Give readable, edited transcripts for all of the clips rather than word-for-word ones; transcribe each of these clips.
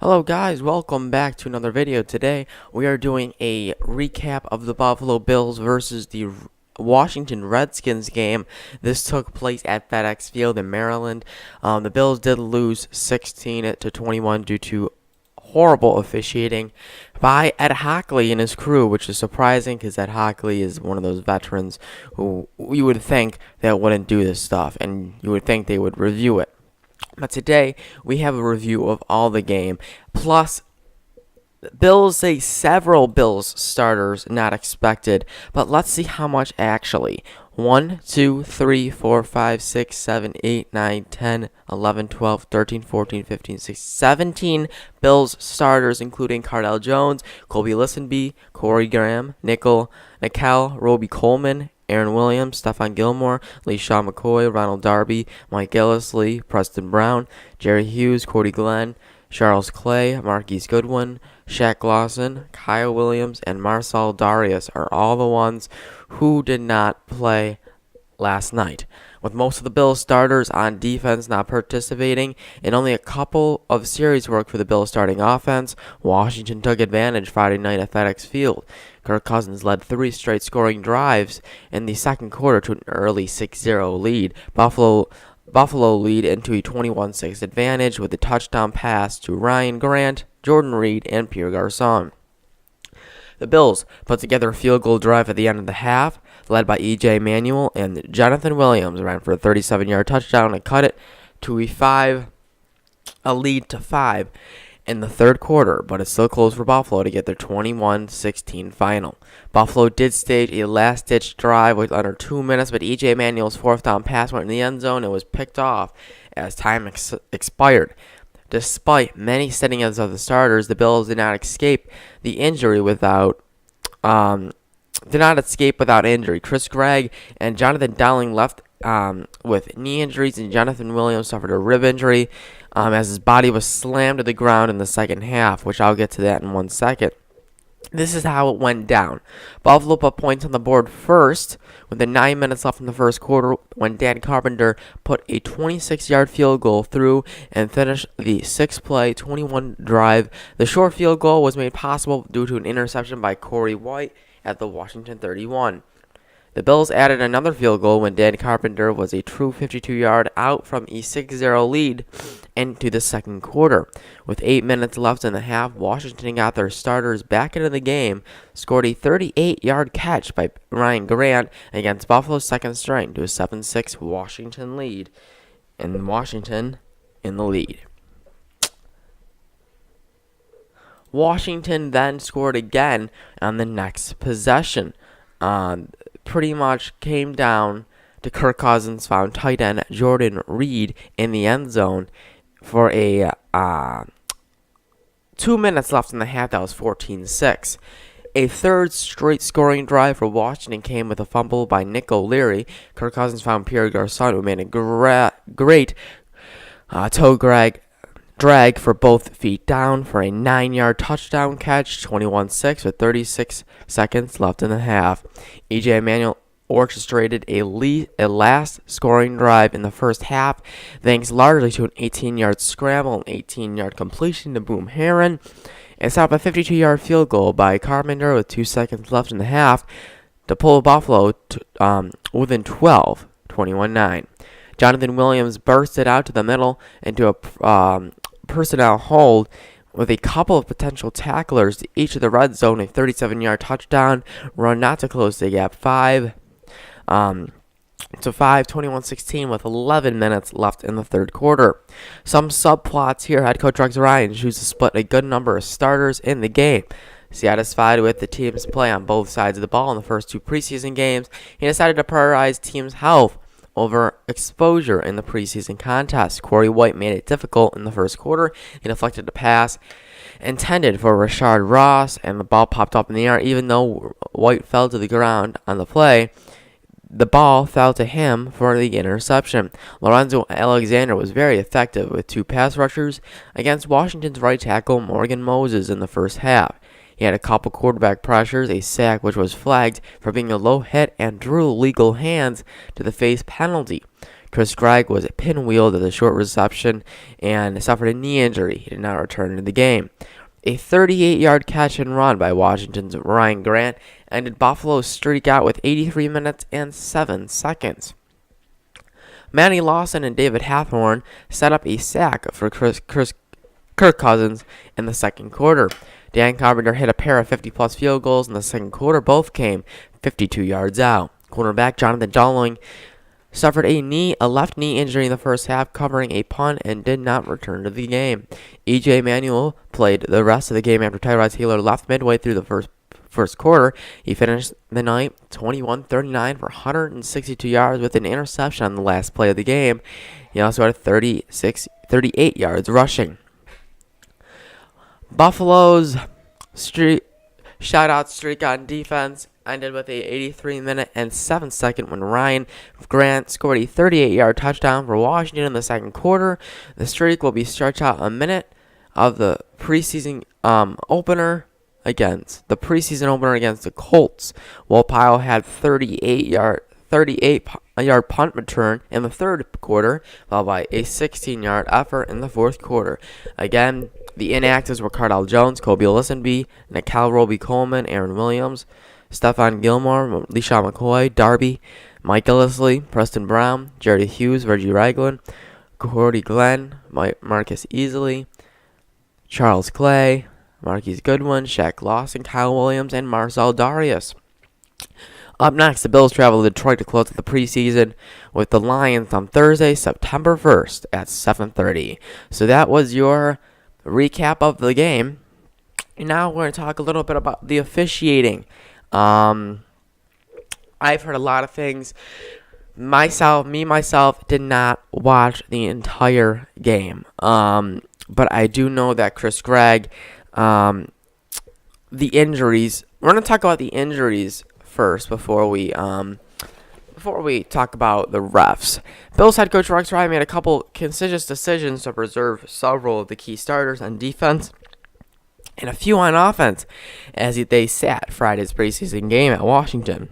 Hello guys, welcome back to another video. Today we are doing a recap of the Buffalo Bills versus the Washington Redskins game. This took place at FedEx Field in Maryland. The Bills did lose 16-21 due to horrible officiating by Ed Hockley and his crew, which is surprising because Ed Hockley is one of those veterans who you would think that wouldn't do this stuff, and you would think they would review it. But today, we have a review of all the game. Plus, Bills say several Bills starters not expected. But let's see how much actually. 1, 2, 3, 4, 5, 6, 7, 8, 9, 10, 11, 12, 13, 14, 15, 16, 17 Bills starters, including Cardell Jones, Colby Listenby, Corey Graham, Nickel, Roby Coleman, Aaron Williams, Stephon Gilmore, LeSean McCoy, Ronald Darby, Mike Gillislee, Preston Brown, Jerry Hughes, Cody Glenn, Charles Clay, Marquise Goodwin, Shaq Lawson, Kyle Williams, and Marcel Darius are all the ones who did not play last night. With most of the Bills starters on defense not participating and only a couple of series work for the Bills starting offense, Washington took advantage Friday night at FedEx Field. Kirk Cousins led 3 straight scoring drives in the second quarter to an early 6-0 lead. Buffalo lead into a 21-6 advantage with a touchdown pass to Ryan Grant, Jordan Reed, and Pierre Garçon. The Bills put together a field goal drive at the end of the half, led by E.J. Manuel, and Jonathan Williams ran for a 37-yard touchdown and cut it to a lead to 5 in the third quarter, but it's still close for Buffalo to get their 21-16 final. Buffalo did stage a last-ditch drive with under 2 minutes, but E.J. Manuel's fourth down pass went in the end zone and was picked off as time expired. Despite many sit-ins of the starters, the Bills did not escape without injury. Chris Gregg and Jonathan Dowling left with knee injuries, and Jonathan Williams suffered a rib injury as his body was slammed to the ground in the second half, which I'll get to that in 1 second. This is how it went down. Buffalo put points on the board first with the 9 minutes left in the first quarter when Dan Carpenter put a 26-yard field goal through and finished the 6-play, 21 drive. The short field goal was made possible due to an interception by Corey White at the Washington 31. The Bills added another field goal when Dan Carpenter was a true 52-yard out from a 6-0 lead into the second quarter. With 8 minutes left in the half, Washington got their starters back into the game, scored a 38-yard catch by Ryan Grant against Buffalo's second string to a 7-6 Washington lead, and Washington in the lead. Washington then scored again on the next possession. Pretty much came down to Kirk Cousins found tight end Jordan Reed in the end zone for a 2 minutes left in the half. That was 14-6. A third straight scoring drive for Washington came with a fumble by Nick O'Leary. Kirk Cousins found Pierre Garçon, who made a great toe drag for both feet down for a 9-yard touchdown catch, 21-6 with 36 seconds left in the half. E.J. Manuel orchestrated a last scoring drive in the first half, thanks largely to an 18-yard scramble and 18-yard completion to Boom Herron, and stopped a 52-yard field goal by Carpenter with 2 seconds left in the half to pull Buffalo to, within 12, 21-9. Jonathan Williams bursted out to the middle into a personnel hold with a couple of potential tacklers to each of the red zone, a 37-yard touchdown run not to close the gap 5 to 5, 21-16 with 11 minutes left in the third quarter. Some subplots here. Head coach Rex Ryan chose to split a good number of starters in the game. Satisfied with the team's play on both sides of the ball in the first 2 preseason games, he decided to prioritize team's health over exposure in the preseason contest. Corey White made it difficult in the first quarter. He deflected a pass intended for Rashard Ross, and the ball popped up in the air. Even though White fell to the ground on the play, the ball fell to him for the interception. Lorenzo Alexander was very effective with 2 pass rushers against Washington's right tackle Morgan Moses in the first half. He had a couple quarterback pressures, a sack which was flagged for being a low hit, and drew legal hands to the face penalty. Chris Gregg was pinwheeled at a short reception and suffered a knee injury. He did not return to the game. A 38-yard catch and run by Washington's Ryan Grant ended Buffalo's streak out with 83 minutes and 7 seconds. Manny Lawson and David Hathorn set up a sack for Kirk Cousins in the second quarter. Dan Carpenter hit a pair of 50-plus field goals in the second quarter. Both came 52 yards out. Cornerback Jonathan Dowling suffered a left knee injury in the first half, covering a punt, and did not return to the game. E.J. Manuel played the rest of the game after Tyrod Taylor left midway through the first quarter. He finished the night 21-39 for 162 yards with an interception on the last play of the game. He also had 38 yards rushing. Buffalo's shutout streak on defense ended with a 83-minute and 7-second when Ryan Grant scored a 38-yard touchdown for Washington in the second quarter. The streak will be stretched out a minute of the preseason opener against the Colts. While Pyle had 38-yard punt return in the third quarter, followed by a 16-yard effort in the fourth quarter. Again, the inactives were Cardell Jones, Kobe Listenby, Nikel Roby-Coleman, Aaron Williams, Stephon Gilmore, LeSean McCoy, Darby, Mike Gillislee, Preston Brown, Jerry Hughes, Reggie Ragland, Cordy Glenn, Marcus Easley, Charles Clay, Marquise Goodwin, Shaq Lawson, Kyle Williams, and Marcel Darius. Up next, the Bills travel to Detroit to close out the preseason with the Lions on Thursday, September 1st at 7:30. So that was your recap of the game. And now we're going to talk a little bit about the officiating. I've heard a lot of things. Myself did not watch the entire game. But I do know that Chris Gregg, the injuries. We're going to talk about the injuries first before we talk about the refs. Bills head coach Rex Ryan made a couple conscientious decisions to preserve several of the key starters on defense and a few on offense as they sat Friday's preseason game at Washington.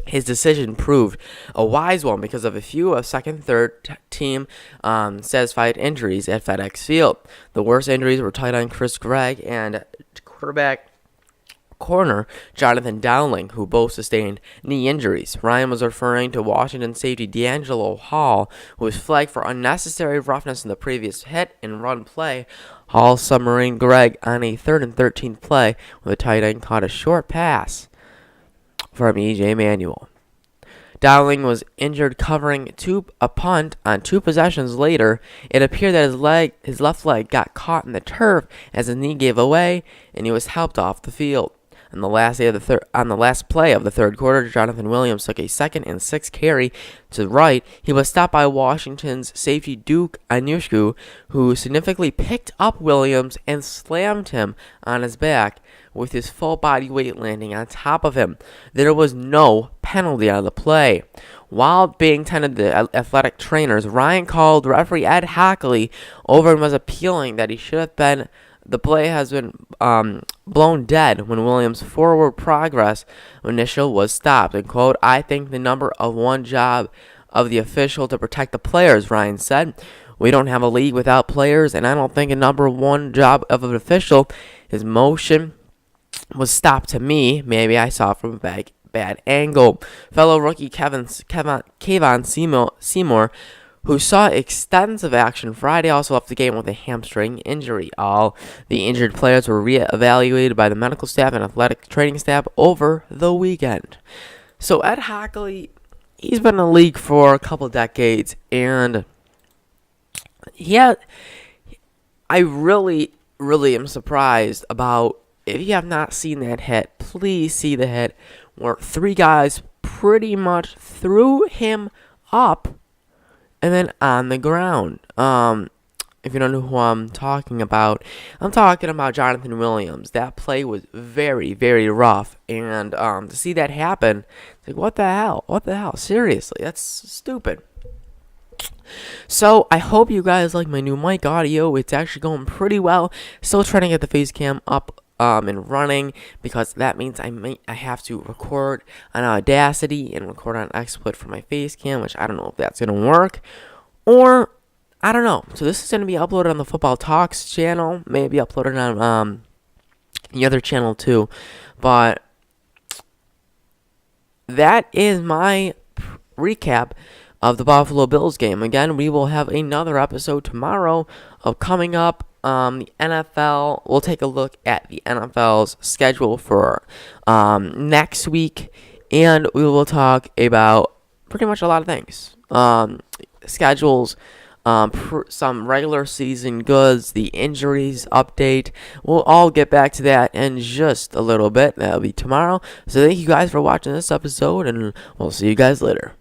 His decision proved a wise one because of a few of second, third team satisfied injuries at FedEx Field. The worst injuries were tight end Chris Gregg and corner Jonathan Dowling, who both sustained knee injuries. Ryan was referring to Washington safety D'Angelo Hall, who was flagged for unnecessary roughness in the previous hit and run play. Hall submarine Gregg on a 3rd and 13 play when the tight end caught a short pass from E.J. Manuel. Dowling was injured covering a punt on 2 possessions later. It appeared that his left leg got caught in the turf as his knee gave away, and he was helped off the field. On the last play of the third quarter, Jonathan Williams took a 2nd and 6 carry to the right. He was stopped by Washington's safety Duke Anushku, who significantly picked up Williams and slammed him on his back, with his full body weight landing on top of him. There was no penalty on the play. While being tended to the athletic trainers, Ryan called referee Ed Hockley over and was appealing that he should have been. The play has been blown dead when Williams' forward progress initial was stopped. And quote, "I think the number of one job of the official to protect the players," Ryan said. "We don't have a league without players, and I don't think a number one job of an official. His motion was stopped to me. Maybe I saw it from a bad angle." Fellow rookie Kayvon Seymour, who saw extensive action Friday, also left the game with a hamstring injury. All the injured players were re-evaluated by the medical staff and athletic training staff over the weekend. So Ed Hockley, he's been in the league for a couple decades, and I really am surprised about. If you have not seen that hit, please see the hit where 3 guys pretty much threw him up and then on the ground. If you don't know who I'm talking about Jonathan Williams. That play was very, very rough, and to see that happen, it's like, what the hell? What the hell? Seriously, that's stupid. So I hope you guys like my new mic audio. It's actually going pretty well. Still trying to get the face cam up and running, because that means I have to record on Audacity and record on XSplit for my face cam, which I don't know if that's gonna work, or I don't know. So this is gonna be uploaded on the Football Talks channel, maybe uploaded on the other channel too, but that is my recap of the Buffalo Bills game. Again, we will have another episode tomorrow of coming up. The NFL, we'll take a look at the NFL's schedule for next week, and we will talk about pretty much a lot of things. Schedules, some regular season goods, the injuries update. We'll all get back to that in just a little bit. That'll be tomorrow. So thank you guys for watching this episode, and we'll see you guys later.